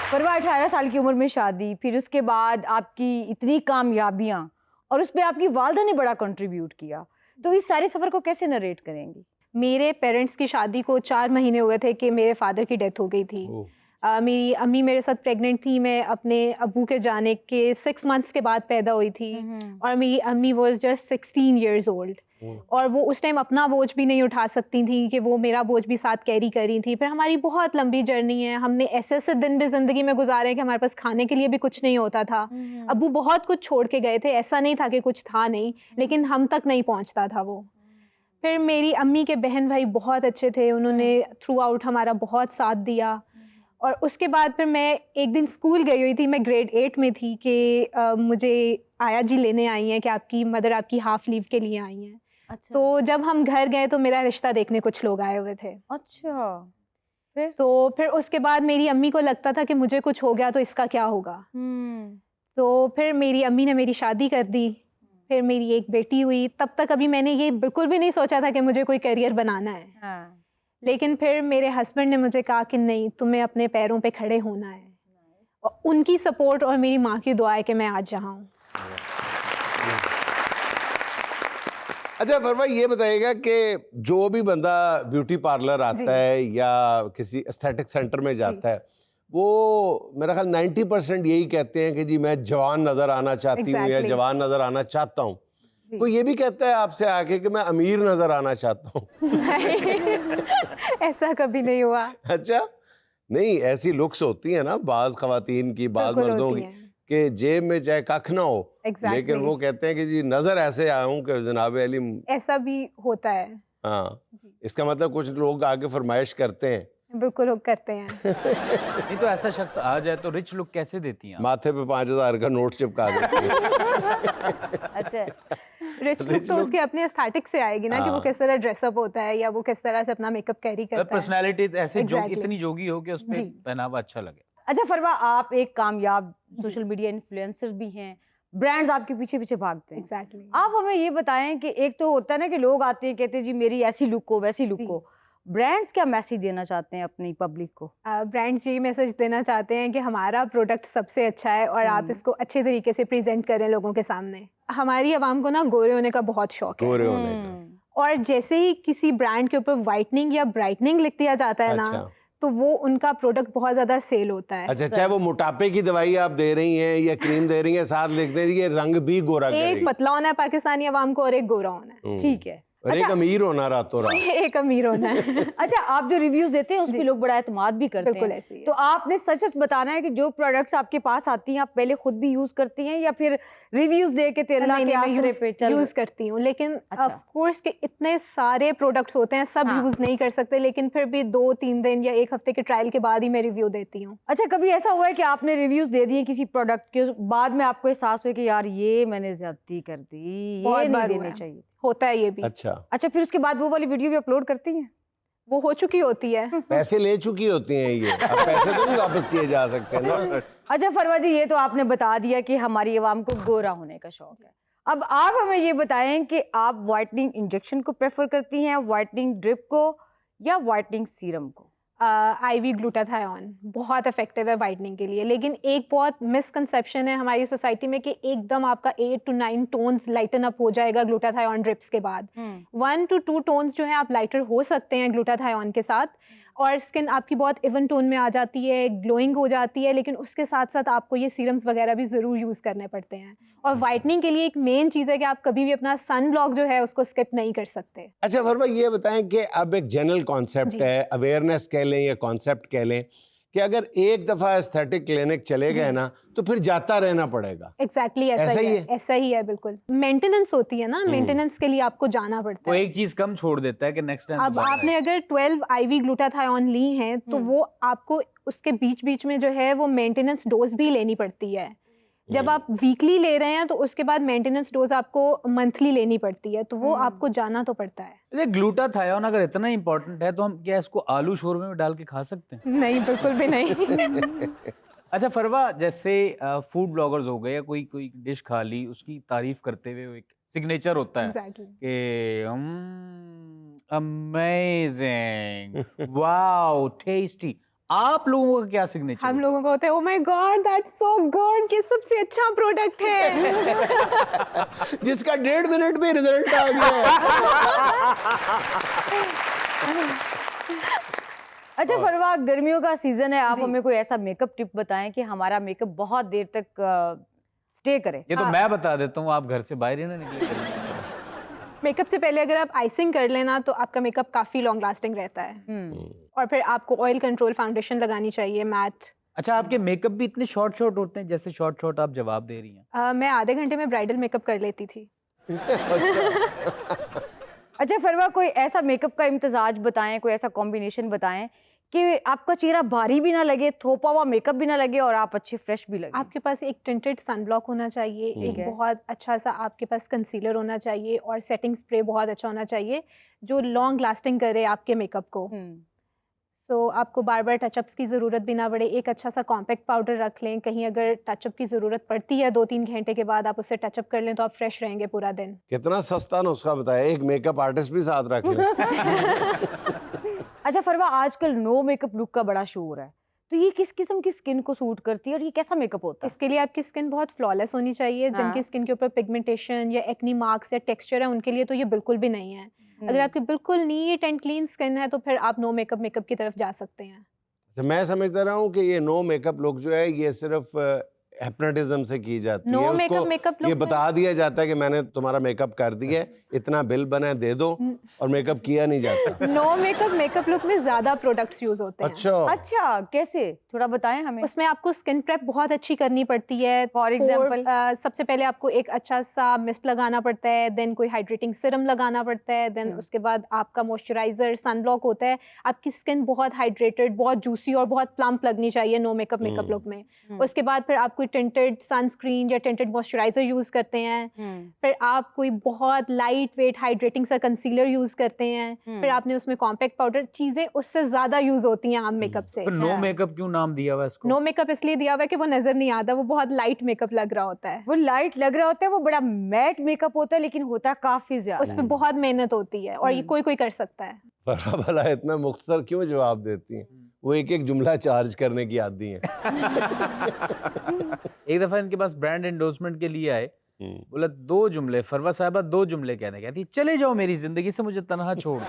फरवा 18 साल की उम्र में शादी, फिर उसके बाद आपकी इतनी कामयाबियां और उस पे आपकी वालदा ने बड़ा कंट्रीब्यूट किया, तो इस सारे सफर को कैसे नरेट करेंगी? मेरे पेरेंट्स की शादी को 4 महीने हुए थे कि मेरे फादर की डेथ हो गई थी। मेरी अम्मी मेरे साथ प्रेग्नेंट थी, मैं अपने अब्बू के जाने के 6 मंथ्स के बाद पैदा हुई थी और मेरी अम्मी वाज जस्ट 16 इयर्स ओल्ड और वो उस टाइम अपना बोझ भी नहीं उठा सकती थी कि वो मेरा बोझ भी साथ कैरी कर रही थी। फिर हमारी बहुत लंबी जर्नी है, हमने ऐसे दिन भी ज़िंदगी में गुजारे हैं कि हमारे पास खाने के लिए भी कुछ नहीं होता था। अब्बू बहुत कुछ छोड़ के गए थे, ऐसा नहीं था कि कुछ था नहीं, लेकिन हम तक नहीं पहुँचता था वो। फिर मेरी अम्मी के बहन भाई बहुत अच्छे थे, उन्होंने थ्रू आउट हमारा बहुत साथ दिया। और उसके बाद फिर मैं एक दिन स्कूल गई हुई थी, मैं ग्रेड 8 में थी कि मुझे आया जी लेने आई हैं कि आपकी मदर आपकी हाफ लीव के लिए आई हैं। अच्छा। तो जब हम घर गए तो मेरा रिश्ता देखने कुछ लोग आए हुए थे। अच्छा, फिर? तो फिर उसके बाद मेरी अम्मी को लगता था कि मुझे कुछ हो गया तो इसका क्या होगा। तो फिर मेरी अम्मी ने मेरी शादी कर दी, फिर मेरी एक बेटी हुई। तब तक अभी मैंने ये बिल्कुल भी नहीं सोचा था कि मुझे कोई करियर बनाना है। हाँ। लेकिन फिर मेरे हस्बैंड ने मुझे कहा कि नहीं, तुम्हें अपने पैरों पे खड़े होना है। और उनकी सपोर्ट और मेरी माँ की दुआ है कि मैं आज यहाँ हूँ। अच्छा फरवा, ये बताइएगा कि जो भी बंदा ब्यूटी पार्लर आता है या किसी एस्थेटिक सेंटर में जाता है, वो मेरा ख्याल 90% यही कहते हैं कि जी मैं जवान नज़र आना चाहती हूँ या जवान नज़र आना चाहता हूँ। कोई ये भी कहता है आपसे आके कि मैं अमीर नज़र आना चाहता हूँ? ऐसा कभी नहीं हुआ। अच्छा, नहीं, ऐसी लुक्स होती है ना बाज़ ख़वातीन की, बाज़ मर्दों की, कि जेब में चाहे कख ना हो, लेकिन वो कहते हैं कि जी नजर ऐसे आया हूँ कि जनाब अली। ऐसा भी होता है। हाँ, इसका मतलब कुछ लोग आगे फरमाइश करते हैं। बिल्कुल करते हैं। नहीं तो ऐसा शख्स आ जाए तो रिच लुक कैसे देती हैं? माथे पे 5000 का नोट चिपका देती है। अच्छा, रिच लुक तो उसके अपने एस्थेटिक से आएगी ना, कि वो किस तरह ड्रेसअप होता है या वो किस तरह से अपना मेकअप कैरी करता है। पर्सनालिटी ऐसे इतनी जोगी हो कि उस पे पहनावा अच्छा लगे। अच्छा फरवा, आप एक कामयाब सोशल मीडिया इन्फ्लुएंसर भी हैं, ब्रांड्स आपके पीछे पीछे भागते हैं। एग्जैक्टली। आप हमें ये बताएं कि एक तो होता है ना कि लोग आते हैं कहते हैं जी मेरी ऐसी लुक हो वैसी लुक हो, ब्रांड्स क्या मैसेज देना चाहते हैं अपनी पब्लिक को? ब्रांड्स यही मैसेज देना चाहते हैं कि हमारा प्रोडक्ट सबसे अच्छा है और आप इसको अच्छे तरीके से प्रेजेंट करें लोगों के सामने। हमारी आवाम को ना गोरे होने का बहुत शौक है। गोरे होने का। और जैसे ही किसी ब्रांड के ऊपर वाइटनिंग या ब्राइटनिंग लिख दिया जाता है ना, तो वो उनका प्रोडक्ट बहुत ज्यादा सेल होता है। अच्छा, चाहे वो मोटापे की दवाई आप दे रही हैं या क्रीम दे रही हैं, साथ लिख दे रही है रंग भी गोरा करेगी। एक पतला होना है पाकिस्तानी अवाम को और एक गोरा होना है। ठीक है। और अच्छा, एक अमीर होना रातों रात। एक अमीर होना है। अच्छा, आप जो रिव्यूज देते हैं उस पे लोग बड़ा एतमाद भी करते हैं। बिल्कुल ऐसे ही है। तो आपने सच सच बताना है कि जो प्रोडक्ट्स आपके पास आती हैं आप पहले खुद भी यूज करती हैं या फिर रिव्यूज दे के तेरा के आसरे पे चल यूज करती हूँ। लेकिन ऑफ कोर्स के इतने सारे प्रोडक्ट्स होते हैं, सब यूज नहीं कर सकते, लेकिन फिर भी 2-3 दिन या 1 हफ्ते के ट्रायल के बाद ही मैं रिव्यू देती हूँ। अच्छा, कभी ऐसा हुआ है कि आपने रिव्यूज दे दिए किसी प्रोडक्ट के, बाद में आपको एहसास हुआ कि यार ये मैंने ज्यादती कर दी, ये नहीं देने चाहिए? होता है ये भी। अच्छा, फिर उसके बाद वो वाली वीडियो भी अपलोड करती हैं? वो हो चुकी होती है। पैसे ले चुकी होती हैं ये, अब पैसे तो नहीं वापस किए जा सकते ना। अच्छा फरवा जी, ये तो आपने बता दिया कि हमारी आवाम को गोरा होने का शौक है। अब आप हमें ये बताएं कि आप व्हाइटनिंग इंजेक्शन को प्रेफर करती हैं, व्हाइटनिंग ड्रिप को, या व्हाइटनिंग सीरम को? IV ग्लूटाथायोन बहुत इफेक्टिव है वाइटनिंग के लिए, लेकिन एक बहुत मिसकंसेप्शन है हमारी सोसाइटी में कि एकदम आपका 8 to 9 टोन्स लाइटन अप हो जाएगा ग्लूटाथायोन ड्रिप्स के बाद। 1 to 2 टोन्स जो है आप लाइटर हो सकते हैं ग्लूटाथायोन के साथ, और स्किन आपकी बहुत इवन टोन में आ जाती है, ग्लोइंग हो जाती है, लेकिन उसके साथ साथ आपको ये सीरम्स वगैरह भी ज़रूर यूज़ करने पड़ते हैं। और वाइटनिंग के लिए एक मेन चीज़ है कि आप कभी भी अपना सन ब्लॉक जो है उसको स्किप नहीं कर सकते। अच्छा फरमा, ये बताएं कि अब एक जनरल कॉन्सेप्ट है, अवेयरनेस कह लें या कॉन्सेप्ट कह लें, कि अगर एक दफ़ा एस्थेटिक क्लिनिक चले गए ना तो फिर जाता रहना पड़ेगा। एग्जैक्टली ऐसा ही है। ऐसा ही है, बिल्कुल मेंटेनेंस होती है ना, मेंटेनेंस के लिए आपको जाना पड़ता है। वो एक चीज कम छोड़ देता है कि नेक्स्ट टाइम। अब आपने अगर 12 IV ग्लूटाथायोन ली हैं तो वो आपको उसके बीच बीच में जो है वो मेंटेनेंस डोज भी लेनी पड़ती है। जब आप वीकली ले रहे हैं तो उसके बाद मेंटेनेंस डोज आपको मंथली लेनी पड़ती है, तो वो आपको जाना तो पड़ता है। ग्लूटाथायोन अगर इतना इंपॉर्टेंट है तो हम क्या इसको आलू शोरमे में डाल के खा सकते हैं? नहीं, बिल्कुल भी नहीं। अच्छा फरवा, जैसे फूड ब्लॉगर्स हो गए या कोई डिश खा ली, उसकी तारीफ करते हुए एक सिग्नेचर होता है कि अमेजिंग, वाओ, टेस्टी, आप लोगों का क्या सिग्नेचर? हम लोगों को होता है oh my God that's so good, ये सबसे अच्छा प्रोडक्ट है। जिसका 1.5 मिनट में रिजल्ट आ गया अच्छा फरवा, गर्मियों का सीजन है, आप हमें कोई ऐसा मेकअप टिप बताएं कि हमारा मेकअप बहुत देर तक स्टे करे। ये तो मैं बता देता हूँ, आप घर से बाहर ही ना निकले। मेकअप से पहले अगर आप आइसिंग कर लेना तो आपका मेकअप काफी लॉन्ग लास्टिंग रहता है। और फिर आपको ऑयल कंट्रोल फाउंडेशन लगानी चाहिए मैट। अच्छा, आपके मेकअप भी इतने शॉर्ट शॉर्ट होते हैं, जैसे शॉर्ट शॉर्ट आप जवाब दे रही हैं। मैं आधे घंटे में ब्राइडल मेकअप कर लेती थी। अच्छा फरवा, कोई ऐसा मेकअप का इम्तजाज बताएं, कोई ऐसा कॉम्बिनेशन बताएं कि आपका चेहरा भारी भी ना लगे, थोपा हुआ मेकअप भी ना लगे और आप अच्छे फ्रेश भी लगे। आपके पास एक टिंटेड सनब्लॉक होना चाहिए, एक बहुत अच्छा सा आपके पास कंसीलर होना चाहिए और सेटिंग स्प्रे बहुत अच्छा होना चाहिए जो लॉन्ग लास्टिंग करे आपके मेकअप को। सो आपको बार बार टचअप्स की ज़रूरत भी ना पड़े। एक अच्छा सा कॉम्पैक्ट पाउडर रख लें, कहीं अगर टचअप की ज़रूरत पड़ती है 2-3 घंटे के बाद आप उससे टचअप कर लें तो आप फ्रेश रहेंगे पूरा दिन। कितना सस्ता नुस्खा बताया, एक मेकअप आर्टिस्ट भी साथ रख लें। अच्छा फरवा, आजकल नो मेकअप लुक का बड़ा शोर है, तो ये किस किस्म की स्किन को सूट करती है और ये कैसा मेकअप होता है? इसके लिए आपकी स्किन बहुत फ्लॉलेस होनी चाहिए। जिनकी स्किन के ऊपर पिगमेंटेशन या एक्नी मार्क्स या टेक्सचर है उनके लिए तो ये बिल्कुल भी नहीं है। अगर आपकी बिल्कुल नीट एंड क्लीन स्किन है तो फिर आप नो मेकअप की तरफ जा सकते हैं। तो मैं समझता रहा हूँ कि ये नो मेकअप लुक जो है ये सिर्फ हिप्नोटिज्म से की जाती है। उसको मेकअप ये बता दिया जाता है कि मैंने तुम्हारा मेकअप कर दिया है, इतना बिल बना है दे दो, और मेकअप किया नहीं जाता। नो मेकअप लुक में ज्यादा प्रोडक्ट्स यूज होते हैं। अच्छा कैसे, थोड़ा बताएं हमें। उसमें आपको स्किन प्रेप बहुत अच्छी करनी पड़ती है। फॉर एग्जांपल सबसे पहले आपको एक अच्छा सा मिस्ट लगाना पड़ता है, देन कोई हाइड्रेटिंग सीरम लगाना पड़ता है, देन उसके बाद आपका मॉइस्चराइजर सनब्लॉक होता है। आपकी स्किन बहुत हाइड्रेटेड, बहुत जूसी और बहुत प्लम्प लगनी चाहिए नो मेकअप लुक में। उसके बाद फिर आप कोई टिंटेड सनस्क्रीन या टिंटेड मॉइस्चराइजर यूज करते हैं। फिर आप कोई बहुत लाइट वेट हाइड्रेटिंग सा कंसीलर यूज करते हैं। फिर आपने उसमें कॉम्पैक्ट पाउडर, चीजें उससे ज्यादा यूज होती हैं आम मेकअप से। तो नो मेकअप क्यों नाम दिया हुआ इसको? नो मेकअप इसलिए दिया हुआ है कि वो नजर नहीं आता, वो बहुत लाइट मेकअप लग रहा होता है। वो लाइट लग रहा होता है, वो बड़ा मैट मेकअप होता है, लेकिन होता है काफी ज्यादा। उस पर बहुत मेहनत होती है और ये कोई कोई कर सकता है। फरहा भला इतना मुख्तसर क्यों जवाब देती हैं? वो एक एक जुमला चार्ज करने की आदी हैं। एक दफा इनके पास ब्रांड एंडोर्समेंट के लिए आए, बोला 2 जुमले, फरवा साहबा 2 जुमले कहने, कहती चले जाओ मेरी जिंदगी से, मुझे तनहा छोड़ दो।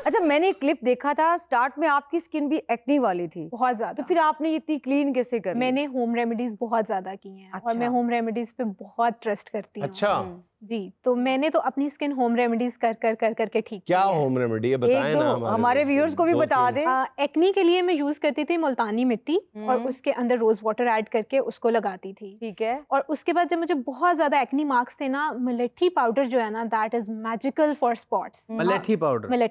अच्छा, मैंने एक क्लिप देखा था, स्टार्ट में आपकी स्किन भी एक्नी वाली थी बहुत ज्यादा, तो फिर आपने इतनी क्लीन कैसे कर ली? मैंने होम रेमेडीज बहुत ज्यादा की हैं। और मैं होम रेमेडीज पे बहुत ट्रस्ट करती हूँ। अच्छा जी, तो मैंने तो अपनी स्किन होम रेमेडीज कर करके ठीक क्या होम रेमेडी है, बताएं ना हमारे व्यूअर्स को भी बता दें। एक्नी के लिए मैं यूज करती थी मुल्तानी मिट्टी और उसके अंदर रोज वाटर ऐड करके उसको लगाती थी। ठीक है। और उसके बाद जब मुझे बहुत ज्यादा एक्नी मार्क्स थे ना, मलेठी पाउडर जो है ना, that is magical for spots. मलेठी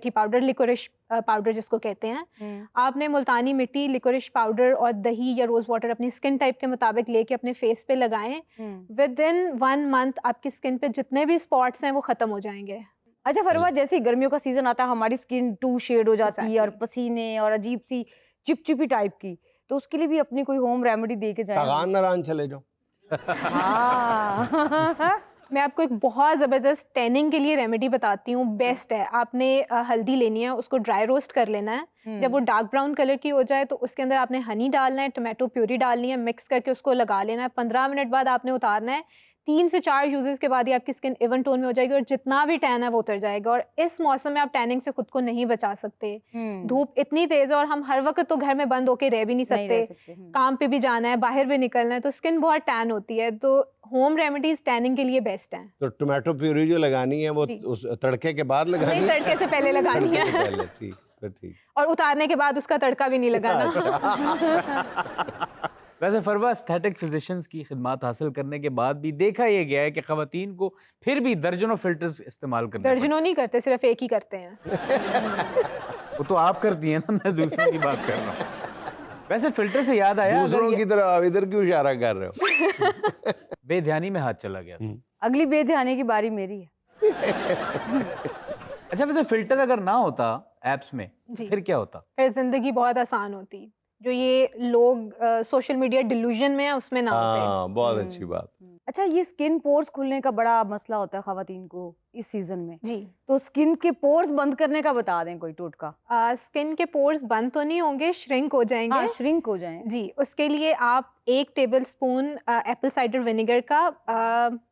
पाउडर, लिकोरिश पाउडर जिसको कहते हैं। आपने मुल्तानी मिट्टी, लिकोरिश पाउडर और दही या रोज वाटर अपनी स्किन टाइप के मुताबिक लेके अपने फेस पे लगाएं। विद इन 1 मंथ आपकी स्किन पे जितने भी स्पॉट्स हैं वो खत्म हो जाएंगे। अच्छा फरवा, जैसे गर्मियों का सीजन आता है हमारी स्किन 2 शेड हो जाती है और पसीने और अजीब सी चिपचिपी टाइप की, तो उसके लिए भी अपनी कोई होम रेमेडी दे के जाए। तगान नारान चले जाओ। मैं आपको एक बहुत ज़बरदस्त टैनिंग के लिए रेमेडी बताती हूँ, बेस्ट है। आपने हल्दी लेनी है, उसको ड्राई रोस्ट कर लेना है। जब वो डार्क ब्राउन कलर की हो जाए तो उसके अंदर आपने हनी डालना है, टोमेटो प्यूरी डालनी है, मिक्स करके उसको लगा लेना है। 15 मिनट बाद आपने उतारना है। 3 से 4 यूजेस के बाद ही आपकी स्किन इवन टोन में हो जाएगी और जितना भी टैन है वो उतर जाएगा। और इस मौसम में आप टैनिंग से खुद को नहीं बचा सकते। धूप इतनी तेज है और हम हर वक्त तो घर में बंद होके रह भी नहीं सकते। काम पे भी जाना है, बाहर भी निकलना है, तो स्किन बहुत टैन होती है। तो होम रेमेडीज टैनिंग के लिए बेस्ट हैं। तो टोमेटो प्यूरी जो लगानी है वो उस तड़के के बाद लगानी है? तड़के से पहले लगानी है। ठीक। और उतारने के बाद उसका तड़का भी नहीं लगाना। वैसे फरवा, एस्थेटिक फिजिशियंस की खिदमत हासिल करने के बाद भी देखा यह गया है कि खवातीन को फिर भी दर्जनों फिल्टर्स इस्तेमाल करने दर्जनों नहीं करते, सिर्फ एक ही करते हैं। वो तो आप करती हैं ना, मैं दूसरों की बात कर रहा हूँ। वैसे फिल्टर से याद आया, दूसरों की तरफ आप इधर क्यों इशारा कर रहे हो? बेध्यानी में हाथ चला गया था। अगली बेध्यानी की बारी मेरी है। अच्छा, वैसे फिल्टर अगर ना होता एप्स में फिर क्या होता? फिर जिंदगी बहुत आसान होती। जो ये लोग सोशल मीडिया डिल्यूजन में है उसमें ना होते। बहुत अच्छी बात। अच्छा, ये स्किन पोर्स खुलने का बड़ा मसला होता है खवातीन को इस सीजन में, जी। तो स्किन के पोर्स बंद करने का बता दें कोई टोटका। स्किन के पोर्स बंद तो नहीं होंगे, श्रिंक हो जाएंगे। हाँ, श्रिंक हो जाएं। जी, उसके लिए आप 1 टेबलस्पून एप्पल साइडर विनेगर का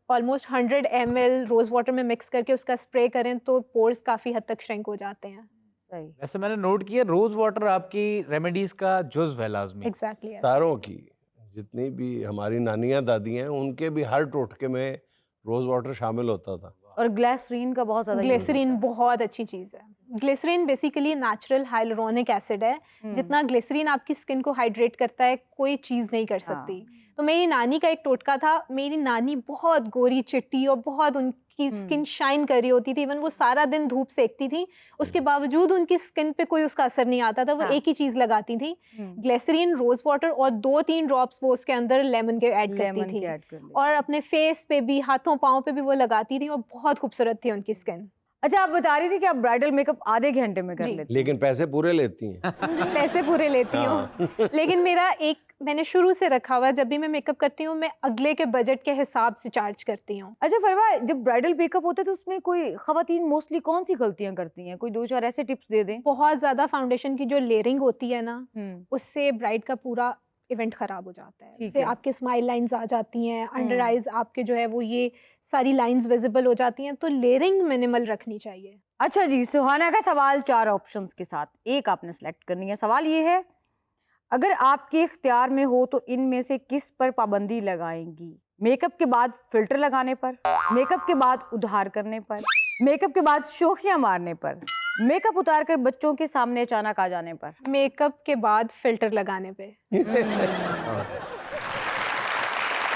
ऑलमोस्ट 100 ml रोज वाटर में मिक्स करके उसका स्प्रे करें तो पोर्स काफ़ी हद तक श्रिंक हो जाते हैं। सही। वैसे मैंने नोट किया रोज वाटर आपकी रेमेडीज का जुज़ है लाजमी। एग्जैक्टली। सारों की जितनी भी हमारी नानियां दादी हैं उनके भी हर टोटके में रोज वाटर शामिल होता था। और ग्लिसरीन का बहुत ज्यादा use ग्लिसरीन होता बहुत अच्छी चीज़ है। Glycerine basically natural hyaluronic acid है। है। जितना ग्लिसरीन आपकी स्किन को हाइड्रेट करता है कोई चीज़ नहीं कर सकती। तो मेरी नानी का एक टोटका था। मेरी नानी बहुत गोरी चिट्टी और बहुत उनकी स्किन शाइन कर रही होती थी। इवन वो सारा दिन धूप सेकती थी, उसके बावजूद उनकी स्किन पे कोई उसका असर नहीं आता था। वो एक ही चीज़ लगाती थी, ग्लिसरीन, रोज वाटर और 2-3 ड्रॉप्स वो उसके अंदर लेमन के ऐड करती थी और अपने फेस पे भी, हाथों पाँव पे भी वो लगाती थी और बहुत खूबसूरत थी उनकी स्किन। अच्छा, आप बता रही थी कि आप ब्राइडल मेकअप आधे घंटे में कर जी। लेती हैं। लेकिन पैसे पूरे लेती हैं। पैसे पूरे लेती हूँ लेकिन मेरा एक मैंने शुरू से रखा हुआ है, जब भी मैं मेकअप करती हूँ मैं अगले के बजट के हिसाब से चार्ज करती हूँ। अच्छा फरवा, जब ब्राइडल मेकअप होता है तो उसमें कोई खवातीन मोस्टली कौन सी गलतियां करती हैं? कोई 2-4 ऐसे टिप्स दे दें। बहुत ज़्यादा फाउंडेशन की जो लेयरिंग होती है ना, हम्म, उससे ब्राइड का पूरा इवेंट खराब हो जाता है। ठीक उससे है। आपके स्माइल लाइंस आ जाती हैं, अंडर आइज आपके जो है वो ये सारी लाइंस विजिबल हो जाती हैं। तो लेयरिंग मिनिमल रखनी चाहिए। अच्छा जी, सुहाना का सवाल 4 ऑप्शंस के साथ एक आपने सेलेक्ट करनी है। सवाल ये है, अगर आपके इख्तियार में हो तो इनमें से किस पर पाबंदी लगाएंगी? मेकअप के बाद फिल्टर लगाने पर, मेकअप के बाद उधार करने पर, मेकअप के बाद शोखियां मारने पर, मेकअप उतार कर बच्चों के सामने अचानक आ जाने पर। मेकअप के बाद फिल्टर लगाने पे।